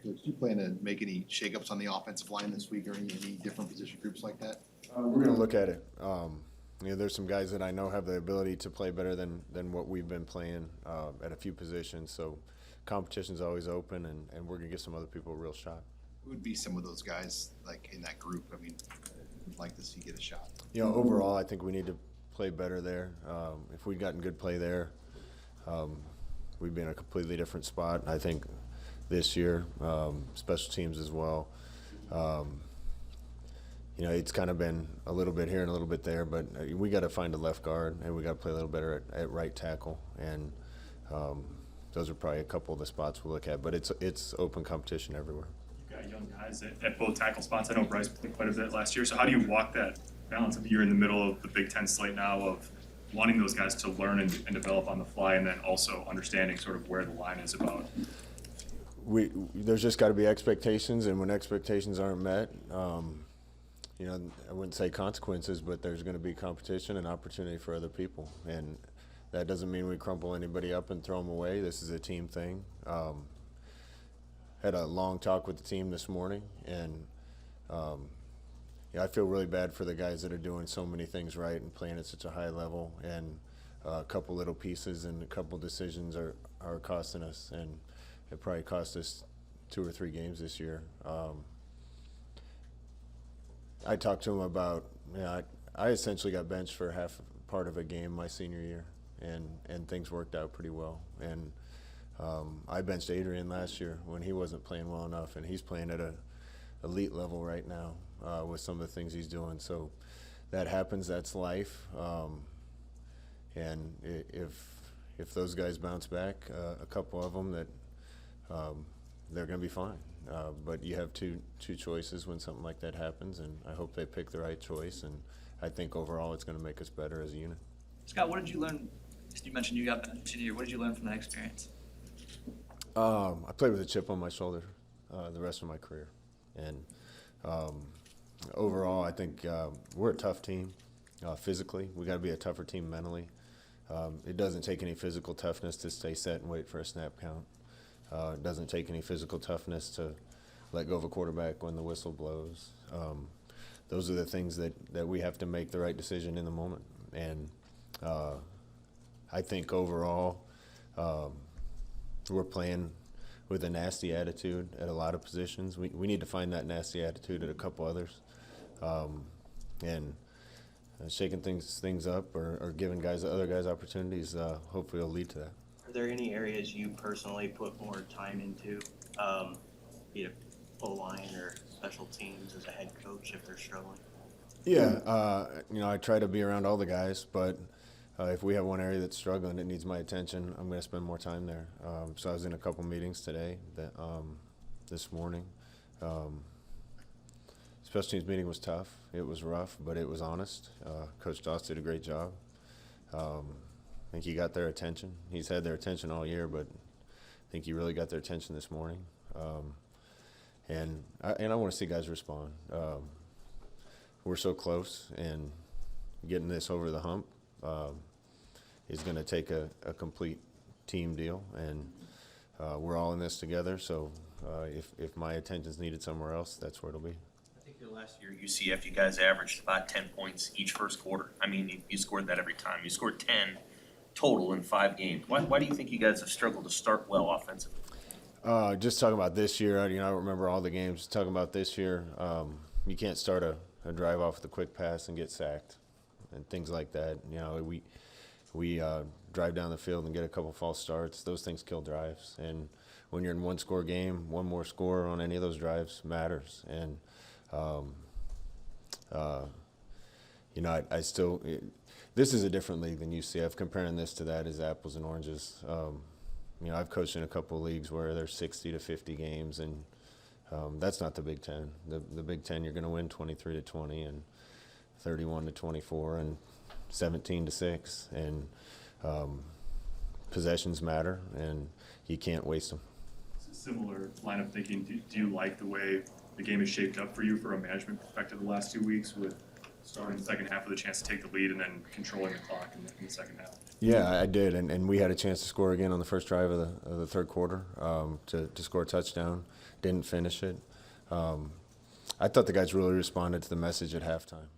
Coach, do you plan to make any shakeups on the offensive line this week or any different position groups like that? We're going to look at it. There's some guys that I know have the ability to play better than what we've been playing at a few positions. So competition's always open, and we're going to give some other people a real shot. Who would be some of those guys like in that group? I mean, would like to see get a shot. Overall, I think we need to play better there. If we'd gotten good play there, we'd be in a completely different spot. I think this year, special teams as well. It's kind of been a little bit here and a little bit there, but we got to find a left guard, and we got to play a little better at right tackle, and those are probably a couple of the spots we'll look at. But it's open competition everywhere. You've got young guys at both tackle spots. I know Bryce played quite a bit last year. So how do you walk that balance of you're in the middle of the Big Ten slate now of wanting those guys to learn and develop on the fly, and then also understanding sort of where the line is about? There's just got to be expectations, and when expectations aren't met, I wouldn't say consequences, but there's going to be competition and opportunity for other people. And that doesn't mean we crumple anybody up and throw them away. This is a team thing. Had a long talk with the team this morning, and I feel really bad for the guys that are doing so many things right and playing at such a high level, and a couple little pieces and a couple decisions are costing us, and it probably cost us 2 or 3 games this year. I talked to him about, I essentially got benched for half part of a game my senior year, and things worked out pretty well. And I benched Adrian last year when he wasn't playing well enough, and he's playing at a elite level right now with some of the things he's doing. So that happens. That's life. And if those guys bounce back, a couple of them, that they're going to be fine. But you have two choices when something like that happens, and I hope they pick the right choice. And I think overall it's going to make us better as a unit. Scott, what did you learn? You mentioned you got benched senior year. What did you learn from that experience? I played with a chip on my shoulder the rest of my career, and overall, I think we're a tough team physically. We got to be a tougher team mentally. It doesn't take any physical toughness to stay set and wait for a snap count. It doesn't take any physical toughness to let go of a quarterback when the whistle blows. Those are the things that we have to make the right decision in the moment. And I think overall we're playing with a nasty attitude at a lot of positions. We need to find that nasty attitude at a couple others. And shaking things up or giving other guys opportunities hopefully will lead to that. Are there any areas you personally put more time into, be it O-line or special teams as a head coach if they're struggling? Yeah, I try to be around all the guys, but if we have one area that's struggling, it needs my attention, I'm going to spend more time there. So I was in a couple meetings today, this morning. Special teams meeting was tough. It was rough, but it was honest. Coach Doss did a great job. I think he got their attention. He's had their attention all year, but I think he really got their attention this morning. And I want to see guys respond. We're so close, and getting this over the hump is going to take a complete team deal, and we're all in this together. So if my attention's needed somewhere else, that's where it'll be. I think the last year UCF, you guys averaged about 10 points each first quarter. I mean, you scored that every time. You scored 10 total in 5 games. Why do you think you guys have struggled to start well offensively? Just talking about this year, I don't remember all the games. Talking about this year, you can't start a drive off with a quick pass and get sacked and things like that. We drive down the field and get a couple false starts. Those things kill drives. And when you're in one-score game, one more score on any of those drives matters. And I still this is a different league than UCF. Comparing this to that is apples and oranges. I've coached in a couple of leagues where there's 60 to 50 games, and that's not the Big Ten. The Big Ten, you're going to win 23-20 and 31-24 and 17-6, and possessions matter, and you can't waste them. Similar line of thinking. Do you like the way the game is shaped up for you from a management perspective the last 2 weeks with starting the second half with a chance to take the lead and then controlling the clock in the second half. Yeah, I did, and we had a chance to score again on the first drive of the third quarter to score a touchdown. Didn't finish it. I thought the guys really responded to the message at halftime.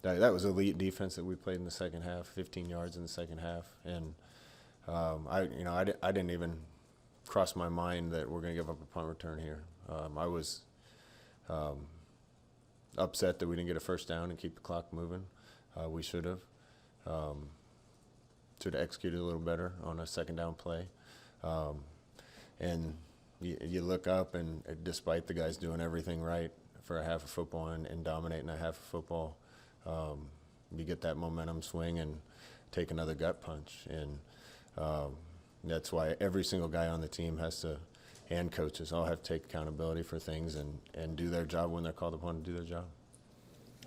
That was elite defense that we played in the second half, 15 yards in the second half, and I didn't even cross my mind that we're going to give up a punt return here. I was upset that we didn't get a first down and keep the clock moving. We should have. Should have executed a little better on a second down play. And you look up, and despite the guys doing everything right for a half of football and dominating a half of football, you get that momentum swing and take another gut punch. And that's why every single guy on the team has to, and coaches, all have to take accountability for things and do their job when they're called upon to do their job.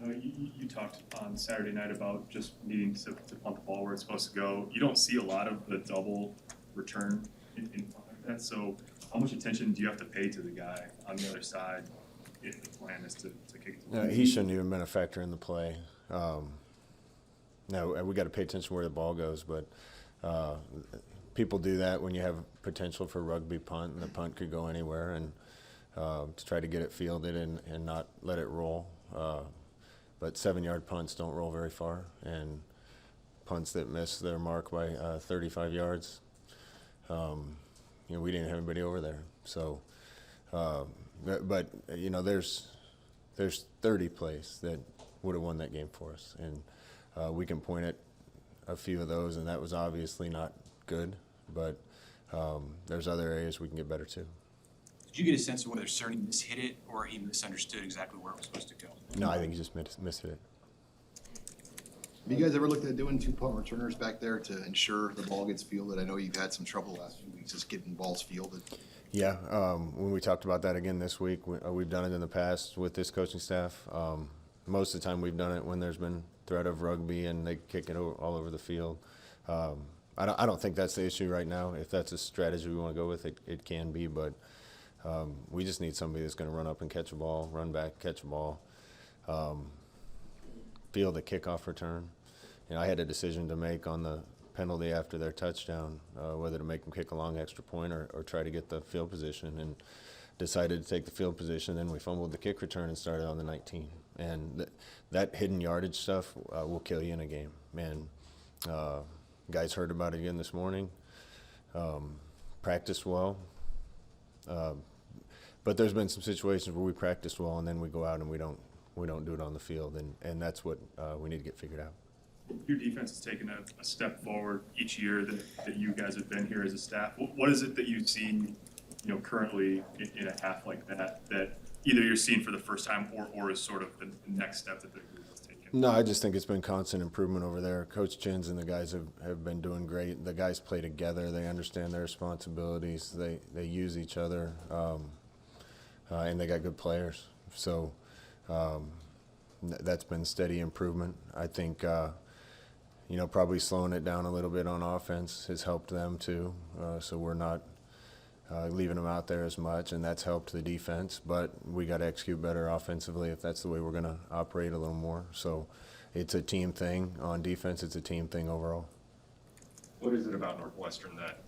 You talked on Saturday night about just needing to punt the ball where it's supposed to go. You don't see a lot of the double return in like that. So how much attention do you have to pay to the guy on the other side if the plan is to kick it? No, he shouldn't even been a factor in the play. No, we got to pay attention where the ball goes, but people do that when you have potential for rugby punt, and the punt could go anywhere, and to try to get it fielded and not let it roll. But 7-yard punts don't roll very far, and punts that miss their mark by 35 yards, we didn't have anybody over there. So, but there's 30 plays that would have won that game for us, and we can point at a few of those, and that was obviously not good. But there's other areas we can get better too. Did you get a sense of whether Cerny mishit it or he misunderstood exactly where it was supposed to go? No, I think he just missed it. Have you guys ever looked at doing 2 punt returners back there to ensure the ball gets fielded? I know you've had some trouble the last few weeks just getting balls fielded. Yeah, when we talked about that again this week, we've done it in the past with this coaching staff. Most of the time we've done it when there's been threat of rugby and they kick it all over the field. I don't think that's the issue right now. If that's a strategy we want to go with, it can be, but we just need somebody that's going to run up and catch a ball, run back, catch a ball, field a kickoff return. I had a decision to make on the penalty after their touchdown, whether to make them kick a long extra point or try to get the field position, and decided to take the field position. Then we fumbled the kick return and started on the 19. And that hidden yardage stuff will kill you in a game. Man, guys heard about it again this morning. Practiced well. But there's been some situations where we practiced well and then we go out and we don't do it on the field, and that's what we need to get figured out. Your defense has taken a step forward each year that you guys have been here as a staff. What is it that you see, currently in a half like that either you're seeing for the first time or is sort of the next step that the group has taken? No, I just think it's been constant improvement over there. Coach Chins and the guys have been doing great. The guys play together. They understand their responsibilities. They use each other, and they got good players. So that's been steady improvement. I think, probably slowing it down a little bit on offense has helped them too. So we're not leaving them out there as much, and that's helped the defense. But we got to execute better offensively if that's the way we're going to operate a little more. So it's a team thing. On defense, it's a team thing overall. What is it about Northwestern that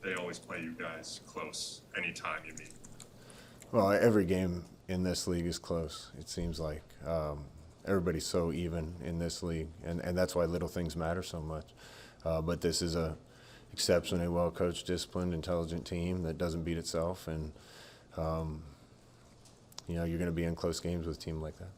they always play you guys close anytime you meet? Well, every game in this league is close, it seems like. Everybody's so even in this league, and that's why little things matter so much. But this is a exceptionally well-coached, disciplined, intelligent team that doesn't beat itself, and you're going to be in close games with a team like that.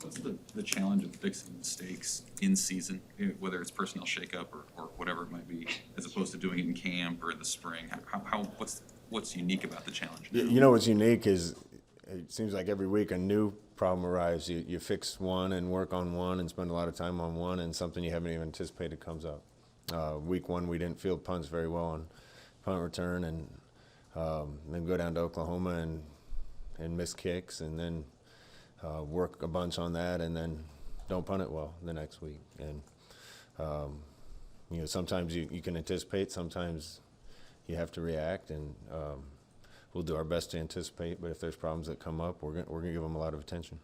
What's the challenge of fixing mistakes in season, whether it's personnel shakeup or whatever it might be, as opposed to doing it in camp or in the spring? What's unique about the challenge now? What's unique is it seems like every week a new problem arrives. You fix one and work on one and spend a lot of time on one, and something you haven't even anticipated comes up. Week 1 we didn't field punts very well on punt return, and then go down to Oklahoma and miss kicks, and then work a bunch on that, and then don't punt it well the next week. And sometimes you can anticipate, sometimes you have to react, and we'll do our best to anticipate, but if there's problems that come up, we're gonna give them a lot of attention.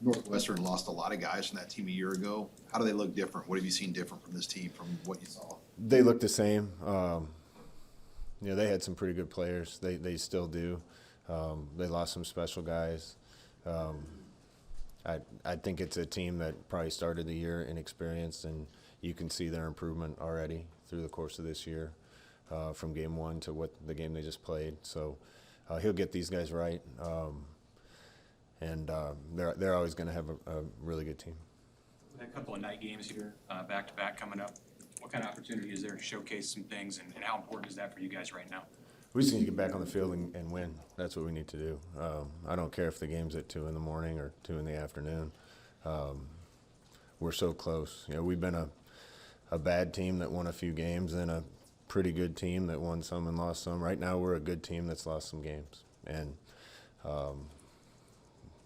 Northwestern lost a lot of guys from that team a year ago. How do they look different? What have you seen different from this team from what you saw? They look the same. They had some pretty good players. They still do. They lost some special guys. I think it's a team that probably started the year inexperienced, and you can see their improvement already through the course of this year, from game one to the game they just played. So he'll get these guys right, and they're always going to have a really good team. A couple of night games here, back to back coming up. What kind of opportunity is there to showcase some things, and how important is that for you guys right now? We just need to get back on the field and win. That's what we need to do. I don't care if the game's at 2 in the morning or 2 in the afternoon. We're so close. We've been a bad team that won a few games and a pretty good team that won some and lost some. Right now, we're a good team that's lost some games, and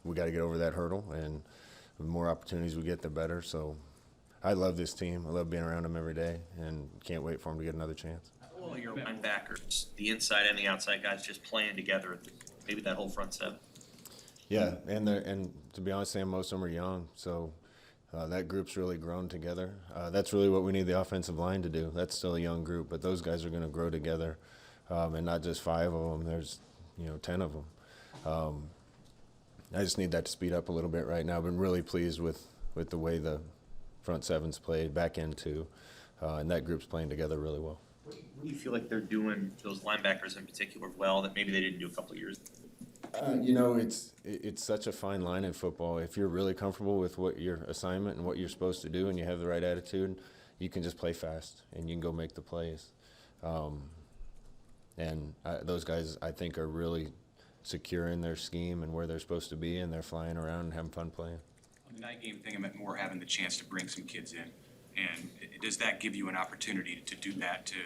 we got to get over that hurdle. And the more opportunities we get, the better. So I love this team. I love being around them every day, and can't wait for them to get another chance. Well, your linebackers, the inside and the outside guys just playing together, maybe that whole front seven. Yeah, and to be honest, Sam, most of them are young, so that group's really grown together. That's really what we need the offensive line to do. That's still a young group, but those guys are going to grow together, and not just 5 of them. There's 10 of them. I just need that to speed up a little bit right now. I've been really pleased with the way the front seven's played, back end too, and that group's playing together really well. What do you feel like they're doing, those linebackers in particular, well, that maybe they didn't do a couple of years ago? It's such a fine line in football. If you're really comfortable with what your assignment and what you're supposed to do, and you have the right attitude, you can just play fast and you can go make the plays. Those guys, I think, are really secure in their scheme and where they're supposed to be, and they're flying around and having fun playing. On the night game thing, I meant more having the chance to bring some kids in. And does that give you an opportunity to do that, to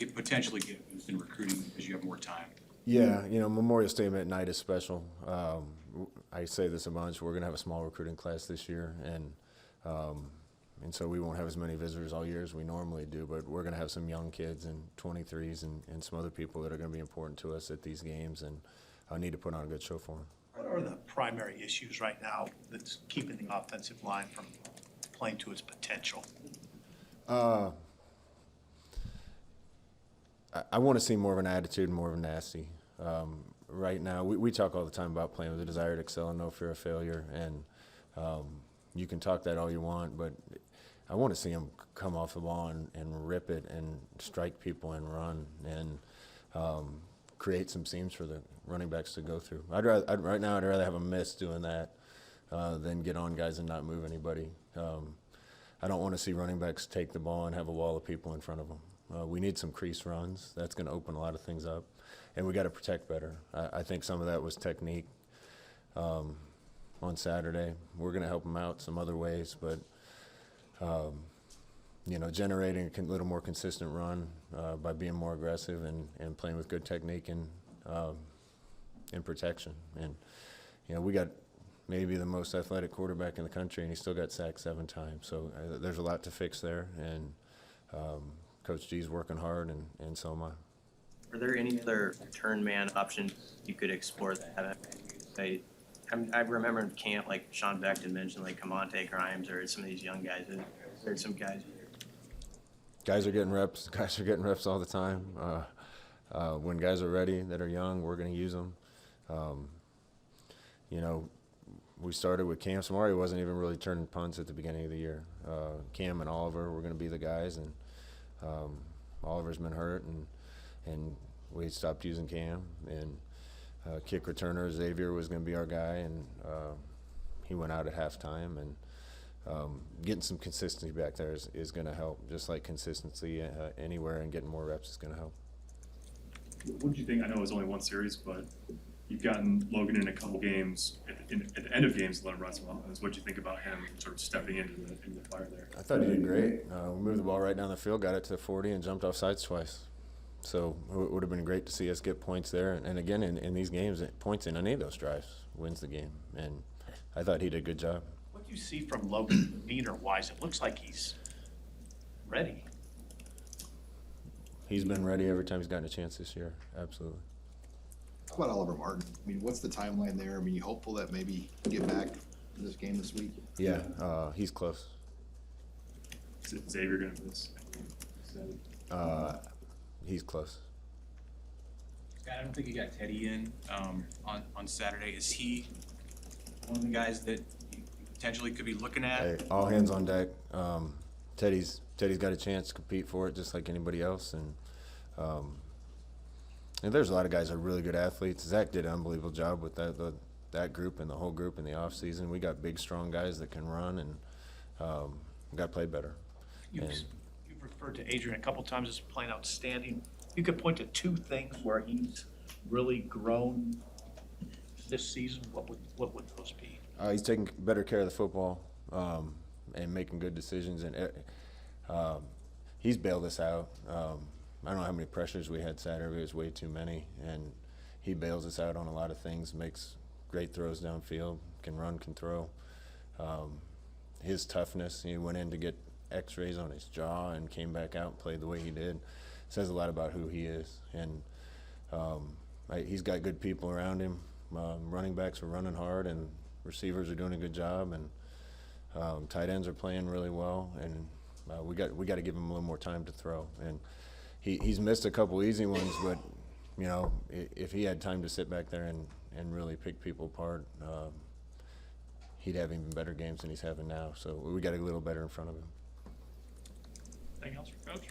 potentially get boost in recruiting because you have more time? Yeah, Memorial Stadium at night is special. I say this a bunch. We're going to have a small recruiting class this year, and so we won't have as many visitors all year as we normally do, but we're going to have some young kids and 23s and some other people that are going to be important to us at these games, and I need to put on a good show for them. What are the primary issues right now that's keeping the offensive line from playing to its potential? I want to see more of an attitude and more of a nasty. Right now, we talk all the time about playing with a desire to excel and no fear of failure, and you can talk that all you want, but I want to see them come off the ball and rip it and strike people and run and create some seams for the running backs to go through. Right now, I'd rather have a miss doing that than get on guys and not move anybody. I don't want to see running backs take the ball and have a wall of people in front of them. We need some crease runs. That's going to open a lot of things up. And we got to protect better. I think some of that was technique on Saturday. We're going to help them out some other ways, but generating a little more consistent run by being more aggressive and playing with good technique and protection. And we got maybe the most athletic quarterback in the country, and he still got sacked 7 times. So there's a lot to fix there, and Coach G's working hard, and so am I. Are there any other turn man options you could explore that haven't? I remember in camp, like Sean Beckton mentioned, like Camonte Grimes or some of these young guys. There's some guys. Guys are getting reps. Guys are getting reps all the time. When guys are ready that are young, we're going to use them. We started with Cam. Samari wasn't even really turning punts at the beginning of the year. Cam and Oliver were going to be the guys, and Oliver's been hurt, and we stopped using Cam. And kick returner Xavier was going to be our guy, and he went out at halftime. And getting some consistency back there is going to help. Just like consistency anywhere, and getting more reps is going to help. What did you think? I know it was only one series, but you've gotten Logan in a couple games at the end of games to let him run some offense. What did you think about him sort of stepping into the fire there? I thought he did great. We moved the ball right down the field, got it to the 40, and jumped off sides twice. So it would have been great to see us get points there. And again, in these games, points in any of those drives wins the game. And I thought he did a good job. What do you see from Logan demeanor-wise? It looks like he's ready. He's been ready every time he's gotten a chance this year, absolutely. How about Oliver Martin? I mean, what's the timeline there? I mean, you hopeful that maybe you get back to this game this week? Yeah, he's close. Is Xavier gonna miss? He's close. Scott, I don't think you got Teddy in, on Saturday. Is he one of the guys that you potentially could be looking at? Hey, all hands on deck. Teddy's got a chance to compete for it just like anybody else, and there's a lot of guys that are really good athletes. Zach did an unbelievable job with that group and the whole group in the off season. We got big, strong guys that can run, and got to play better. You've referred to Adrian a couple times as playing outstanding. You could point to two things where he's really grown this season. What would those be? He's taking better care of the football and making good decisions, and he's bailed us out. I don't know how many pressures we had Saturday. It was way too many, and he bails us out on a lot of things, makes great throws downfield, can run, can throw. His toughness, he went in to get x-rays on his jaw and came back out and played the way he did. Says a lot about who he is, and he's got good people around him. Running backs are running hard, and receivers are doing a good job, and tight ends are playing really well, and we got to give him a little more time to throw. And he's missed a couple easy ones, but you know, if he had time to sit back there and really pick people apart, he'd have even better games than he's having now. So we got a little better in front of him. Anything else for Coach?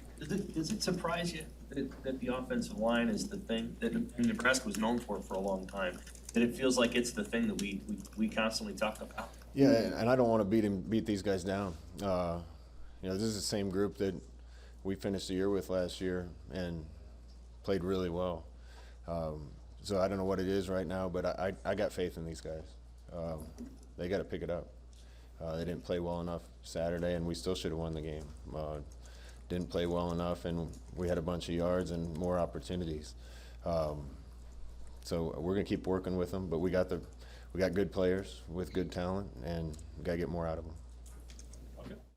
Does it surprise you that the offensive line is the thing that Nebraska was known for a long time? That it feels like it's the thing that we constantly talk about? Yeah, and I don't want to beat these guys down. You know, this is the same group that we finished the year with last year and played really well. So I don't know what it is right now, but I got faith in these guys. They got to pick it up. They didn't play well enough Saturday, and we still should have won the game. Didn't play well enough, and we had a bunch of yards and more opportunities. So we're gonna keep working with them, but we got good players with good talent, and we gotta get more out of them.